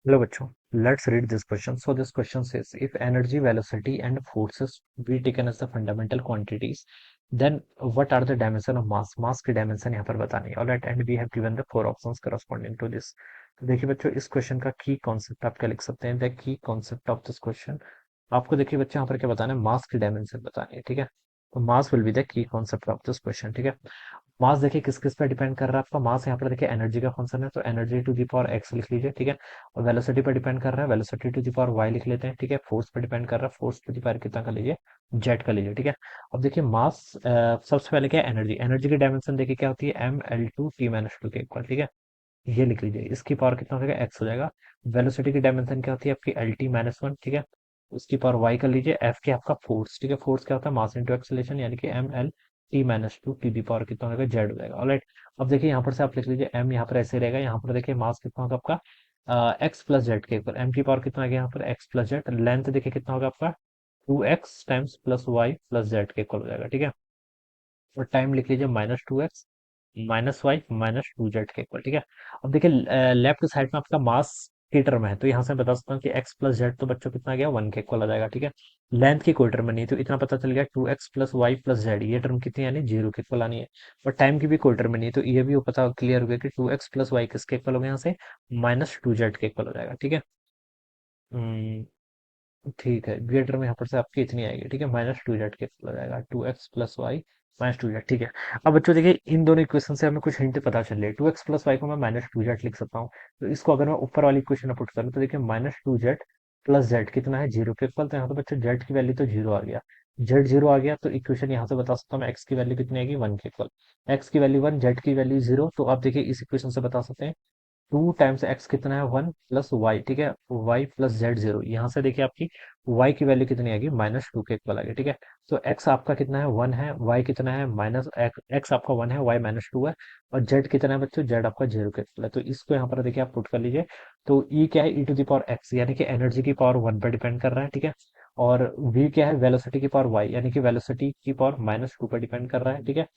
Hello बच्चों, let's read this question. So this question says, if energy, velocity and forces be taken as the fundamental quantities, then what are the dimension of mass? मास की dimension यहाँ पर बतानी है. Alright, and we have given the four options corresponding to this. तो देखिए बच्चों, इस question का की कॉन्सेप्ट आप क्या लिख सकते हैं? The key concept of this question, आपको देखिए बच्चों यहाँ पर क्या बताना है, मास की डायमेंशन बतानी है. ठीक है, तो mass will be the key concept of this question. ठीक है, मास देखिए किस किस पे डिपेंड कर रहा है आपका. मास यहाँ पर देखिए एनर्जी का फंक्शन है, तो energy to the power x लिख लीजिए. ठीक है, और वेलोसिटी पे डिपेंड कर रहा है, velocity to the power y लिख लेते हैं. ठीक है, फोर्स पे डिपेंड कर रहा है, फोर्स टू दी पावर कितना कर लीजिए, जेट कर लीजिए. ठीक है, अब देखिए मास, सबसे पहले क्या है, एनर्जी. एनर्जी की डायमेंशन देखिए क्या होती है, M L two T minus two के इक्वल. ठीक है, ये लिख लीजिए, इसकी पावर कितना हो जाएगा, एक्स हो जाएगा. वेलोसिटी की डायमेंशन क्या होती है आपकी, एल टी माइनस वन. ठीक है, उसकी पावर वाई कर लीजिए. एफ के आपका फोर्स. ठीक है, फोर्स क्या होता है, मास इंटू एक्सेलरेशन, यानी कि M L T minus two T the power कितना हो जाएगा, जेड हो जाएगा. ऑलराइट, अब देखिए यहाँ पर से आप लिख लीजिए एम, यहाँ पर ऐसे रहेगा. यहाँ पर देखिए मास कितना होगा आपका, एक्स प्लस जेड के इक्वल. एम की पावर कितना आ गया यहाँ पर, एक्स प्लस जेड. लेंथ देखिए कितना होगा आपका, two x times plus y plus z के इक्वल हो जाएगा. ठीक है, और टाइम लिख लीजिए minus two x minus y minus two z के इक्वल. ठीक है, अब देखिए लेफ्ट साइड में आपका मास की टर्म है, तो यहाँ से मैं बता सकता हूँ कि एक्स प्लस जेड तो बच्चों कितना आ गया, वन के इक्वल आ जाएगा. ठीक है, लेंथ की कोई टर्म नहीं है, तो इतना पता चल गया, two x plus y plus z, ये टर्म कितनी आनी, जीरो के इक्वल आनी है. और टाइम की भी कोई टर्म नहीं है, तो ये भी पता क्लियर हो गया कि टू एक्स प्लस वाई किसके इक्वल हो गया, यहाँ से माइनस टू जेड के इक्वल हो जाएगा. ठीक है, हम्म, ठीक है, बी टर्म यहाँ पर से आपकी इतनी आएगी. ठीक है, माइनस टू जेड के इक्वल हो जाएगा, two x plus y minus two z. ठीक है, अब बच्चों देखिए इन दोनों इक्वेशन से हमें कुछ हिंट पता चल रही है. टू एक्स प्लस वाई को मैं माइनस टू जेड लिख सकता हूँ, तो इसको अगर मैं ऊपर वाली इक्वेशन में पुट करूँ तो देखिए minus two Z plus Z कितना है, जीरो के इक्वल. तो यहाँ तो बच्चों जेड की वैल्यू तो जीरो आ गया, जेड जीरो आ गया, तो इक्वेशन यहाँ से बता सकता हूँ मैं, एक्स की वैल्यू कितनी आएगी, वन के इक्वल. एक्स की वैल्यू वन, जेड की वैल्यू जीरो, तो आप देखिए इस इक्वेशन से बता सकते हैं टू टाइम्स एक्स कितना है, वन प्लस वाई. ठीक है, वाई प्लस जेड जीरो. यहाँ से देखिए आपकी वाई की वैल्यू कितनी आएगी, माइनस टू के इक्वल आएगी. ठीक है, तो एक्स आपका कितना है, वन है, वाई कितना है, माइनस एक्स आपका वन है, वाई माइनस टू है, और जेड कितना है बच्चों, जेड आपका जीरो के इक्वल है. तो इसको यहाँ पर देखिए आप पुट कर लीजिए, तो ई क्या है, ई टू द पावर एक्स, यानी कि एनर्जी की पावर वन पर डिपेंड कर रहा है. ठीक है, और वी क्या है, वेलोसिटी की पावर वाई, यानी कि वेलोसिटी की पावर माइनस टू पर डिपेंड कर रहा है. ठीक है,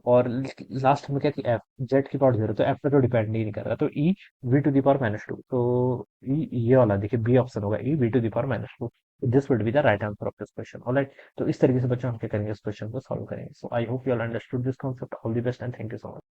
और लास्ट में क्या थी, एफ, जेड की पावर जीरो, तो एफ पे तो डिपेंड ही नहीं कर रहा, तो E V to the power minus two. तो ये वाला देखिए बी ऑप्शन होगा, E V to the power minus two. This would be the right answer of this question. Alright, तो इस तरीके से बच्चों हम क्या करेंगे, इस क्वेश्चन को सॉल्व करेंगे. So I hope you all understood this concept. All the best and thank you so much.